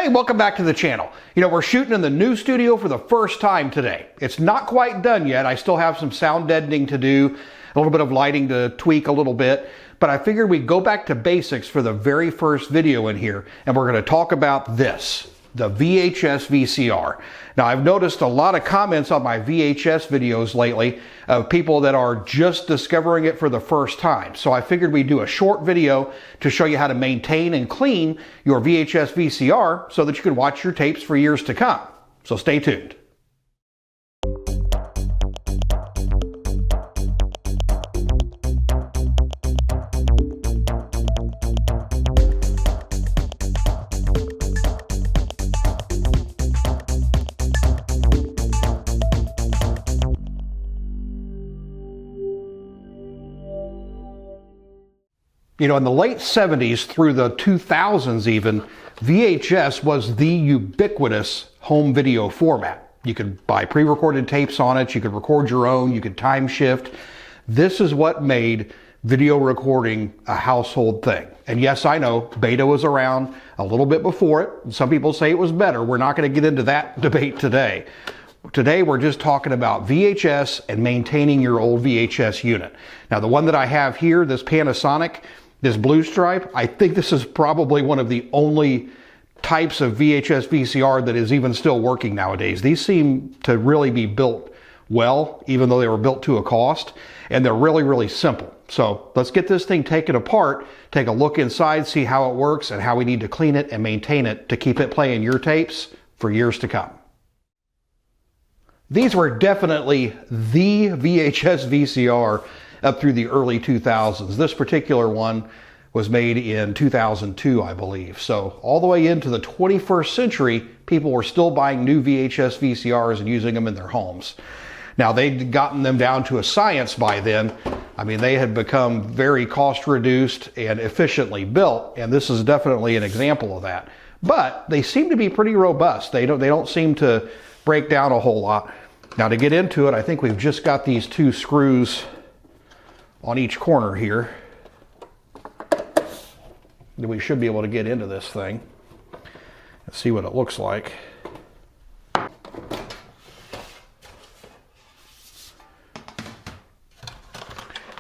Hey, welcome back to the channel. We're shooting in the new studio for the first time today. It's not quite done yet. I still have some sound deadening to do, a little bit of lighting to tweak a little bit, but I figured we'd go back to basics for the very first video in here, and we're going to talk about this, the VHS VCR. Now, I've noticed a lot of comments on my VHS videos lately of people that are just discovering it for the first time. So I figured we'd do a short video to show you how to maintain and clean your VHS VCR so that you can watch your tapes for years to come. So stay tuned. In the late 70s through the 2000s even, VHS was the ubiquitous home video format. You could buy pre-recorded tapes on it, you could record your own, you could time shift. This is what made video recording a household thing. And yes, I know, Beta was around a little bit before it. Some people say it was better. We're not going to get into that debate today. Today we're just talking about VHS and maintaining your old VHS unit. Now the one that I have here, this Panasonic, this blue stripe, I think this is probably one of the only types of VHS VCR that is even still working nowadays. These seem to really be built well, even though they were built to a cost, and they're really, really simple. So let's get this thing taken apart, take a look inside, see how it works, and how we need to clean it and maintain it to keep it playing your tapes for years to come. These were definitely the VHS VCR up through the early 2000s. This particular one was made in 2002, I believe. So all the way into the 21st century, people were still buying new VHS VCRs and using them in their homes. Now, they'd gotten them down to a science by then. I mean, they had become very cost reduced and efficiently built, and this is definitely an example of that. But they seem to be pretty robust. They don't seem to break down a whole lot. Now, to get into it, I think we've just got these two screws on each corner here. We should be able to get into this thing and see what it looks like. All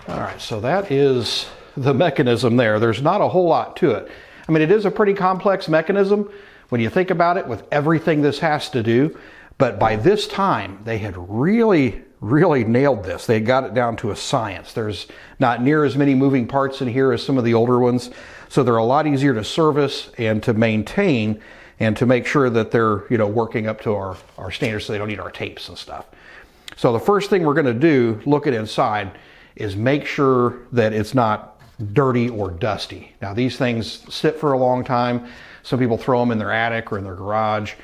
right, so that is the mechanism there. There's not a whole lot to it. I mean, it is a pretty complex mechanism when you think about it, with everything this has to do. But by this time, they had really nailed this. They got it down to a science. There's not near as many moving parts in here as some of the older ones. So they're a lot easier to service and to maintain and to make sure that they're, working up to our standards so they don't need our tapes and stuff. So the first thing we're going to do, looking inside, is make sure that it's not dirty or dusty. Now, these things sit for a long time. Some people throw them in their attic or in their garage,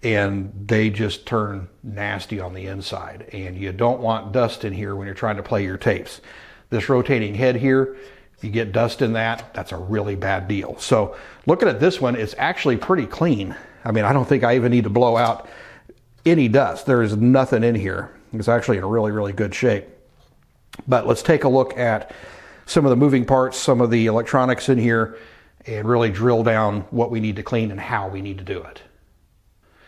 and they just turn nasty on the inside. And you don't want dust in here when you're trying to play your tapes. This rotating head here, if you get dust in that, that's a really bad deal. So looking at this one, it's actually pretty clean. I mean, I don't think I even need to blow out any dust. There is nothing in here. It's actually in really good shape. But let's take a look at some of the moving parts, some of the electronics in here, and really drill down what we need to clean and how we need to do it.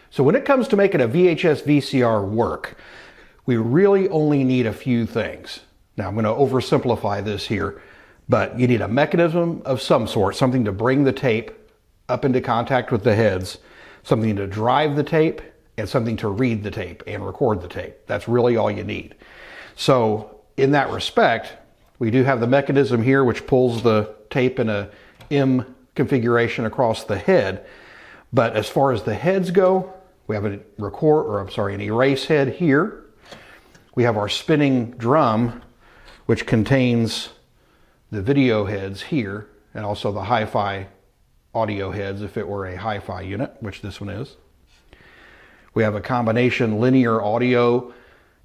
So when it comes to making a VHS VCR work, we really only need a few things. Now, I'm going to oversimplify this here, but you need a mechanism of some sort, something to bring the tape up into contact with the heads, something to drive the tape, and something to read the tape and record the tape. That's really all you need. So in that respect, we do have the mechanism here which pulls the tape in a M configuration across the head. But as far as the heads go, we have an erase head here. We have our spinning drum, which contains the video heads here, and also the hi-fi audio heads if it were a hi-fi unit, which this one is. We have a combination linear audio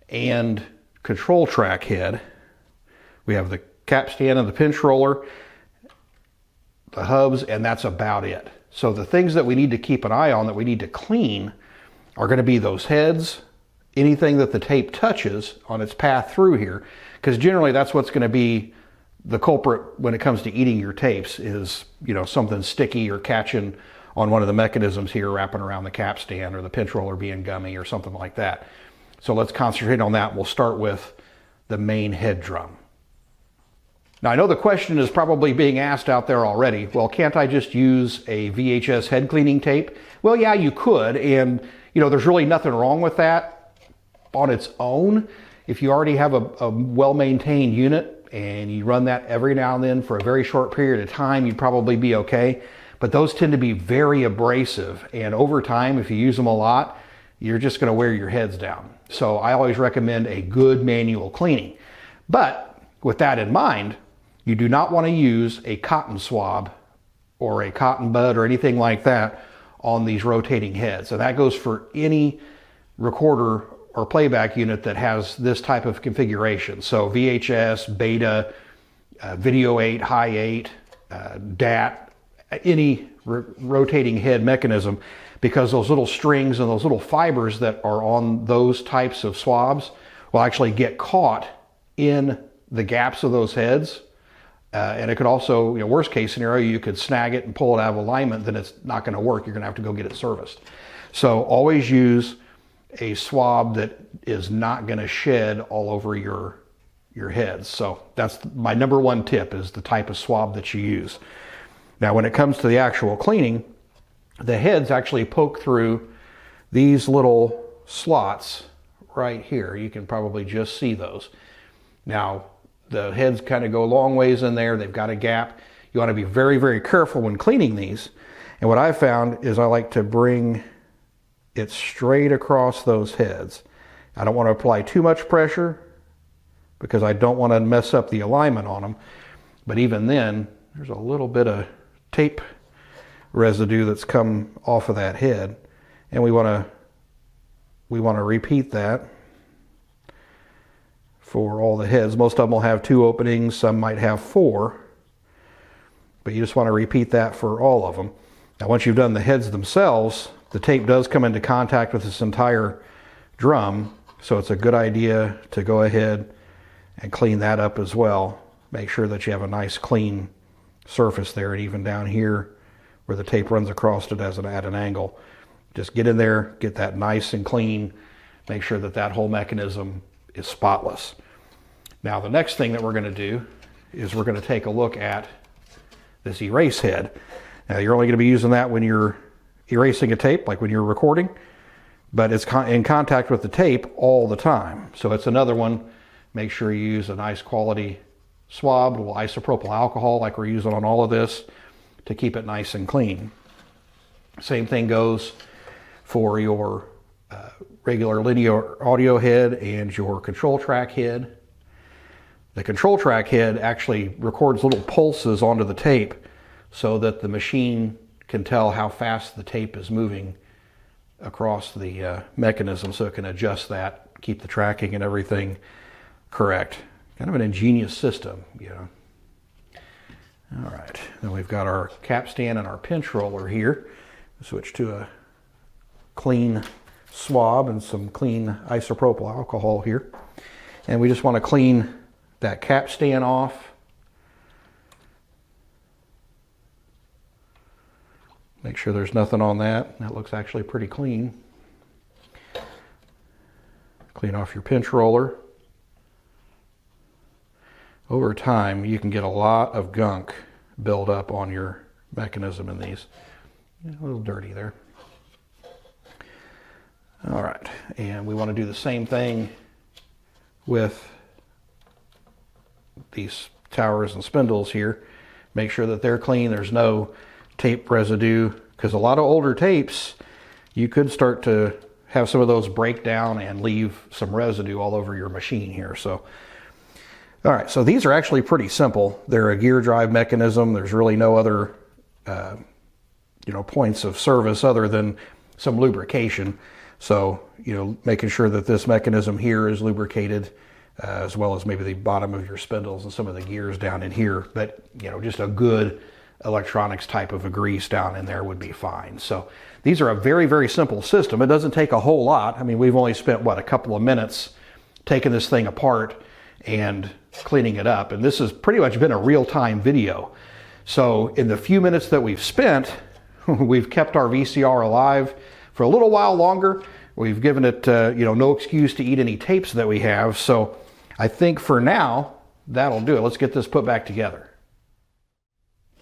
and control track head. We have the capstan and the pinch roller, the hubs, and that's about it. So the things that we need to keep an eye on, that we need to clean, are going to be those heads, anything that the tape touches on its path through here, because generally that's what's going to be the culprit when it comes to eating your tapes is, something sticky or catching on one of the mechanisms here wrapping around the capstan, or the pinch roller being gummy or something like that. So let's concentrate on that. We'll start with the main head drum. Now, I know the question is probably being asked out there already. Well, can't I just use a VHS head cleaning tape? Well, yeah, you could. And, you know, there's really nothing wrong with that on its own. If you already have a well-maintained unit and you run that every now and then for a very short period of time, you'd probably be okay. But those tend to be very abrasive. And over time, if you use them a lot, you're just going to wear your heads down. So I always recommend a good manual cleaning. But with that in mind, you do not want to use a cotton swab or a cotton bud or anything like that on these rotating heads. And that goes for any recorder or playback unit that has this type of configuration. So VHS, Beta, Video 8, High 8, DAT, any rotating head mechanism, because those little strings and those little fibers that are on those types of swabs will actually get caught in the gaps of those heads. And it could also, you know, worst case scenario, you could snag it and pull it out of alignment, then it's not going to work. You're going to have to go get it serviced. So always use a swab that is not going to shed all over your heads. So that's my number one tip, is the type of swab that you use. Now, when it comes to the actual cleaning, the heads actually poke through these little slots right here. You can probably just see those. Now, the heads kind of go a long ways in there. They've got a gap. You want to be very, very careful when cleaning these. And what I found is I like to bring it straight across those heads. I don't want to apply too much pressure because I don't want to mess up the alignment on them. But even then, there's a little bit of tape residue that's come off of that head. And we want to repeat that for all the heads. Most of them will have 2 openings, some might have 4, but you just want to repeat that for all of them. Now, once you've done the heads themselves, the tape does come into contact with this entire drum, so it's a good idea to go ahead and clean that up as well. Make sure that you have a nice clean surface there, and even down here where the tape runs across it at an angle. Just get in there, get that nice and clean, make sure that that whole mechanism is spotless. Now, the next thing that we're going to do is we're going to take a look at this erase head. Now, you're only going to be using that when you're erasing a tape, like when you're recording, but it's in contact with the tape all the time. So it's another one. Make sure you use a nice quality swab with isopropyl alcohol like we're using on all of this to keep it nice and clean. Same thing goes for your regular linear audio head and your control track head. The control track head actually records little pulses onto the tape so that the machine can tell how fast the tape is moving across the mechanism, so it can adjust that, keep the tracking and everything correct. Kind of an ingenious system, you know. All right, then we've got our capstan and our pinch roller here. Switch to a clean swab and some clean isopropyl alcohol here. And we just want to clean that capstan off. Make sure there's nothing on that. That looks actually pretty clean. Clean off your pinch roller. Over time, you can get a lot of gunk build up on your mechanism in these. A little dirty there. All right, and we want to do the same thing with these towers and spindles here. Make sure that they're clean. There's no tape residue, because a lot of older tapes, you could start to have some of those break down and leave some residue all over your machine here. So, all right, so these are actually pretty simple. They're a gear drive mechanism. There's really no other points of service other than some lubrication. So, making sure that this mechanism here is lubricated, as well as maybe the bottom of your spindles and some of the gears down in here. But, just a good electronics type of a grease down in there would be fine. So these are a very, very simple system. It doesn't take a whole lot. I mean, we've only spent, a couple of minutes taking this thing apart and cleaning it up. And this has pretty much been a real-time video. So in the few minutes that we've spent, We've kept our VCR alive for a little while longer. We've given it, no excuse to eat any tapes that we have. So I think for now, that'll do it. Let's get this put back together.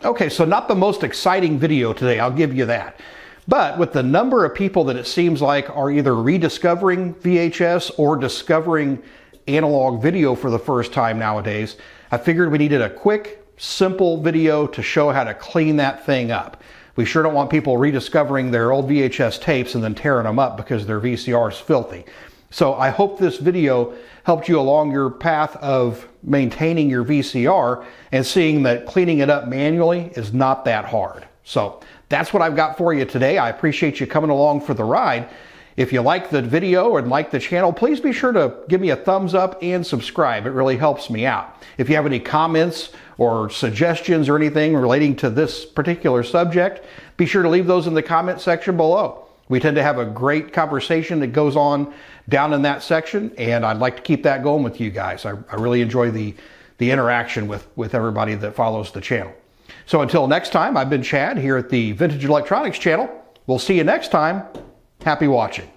Okay, so not the most exciting video today, I'll give you that. But with the number of people that it seems like are either rediscovering VHS or discovering analog video for the first time nowadays, I figured we needed a quick, simple video to show how to clean that thing up. We sure don't want people rediscovering their old VHS tapes and then tearing them up because their VCR is filthy. So I hope this video helped you along your path of maintaining your VCR and seeing that cleaning it up manually is not that hard. So that's what I've got for you today. I appreciate you coming along for the ride. If you like the video and like the channel, please be sure to give me a thumbs up and subscribe. It really helps me out. If you have any comments or suggestions or anything relating to this particular subject, be sure to leave those in the comment section below. We tend to have a great conversation that goes on down in that section, and I'd like to keep that going with you guys. I really enjoy the interaction with everybody that follows the channel. So until next time, I've been Chad here at the Vintage Electronics channel. We'll see you next time. Happy watching.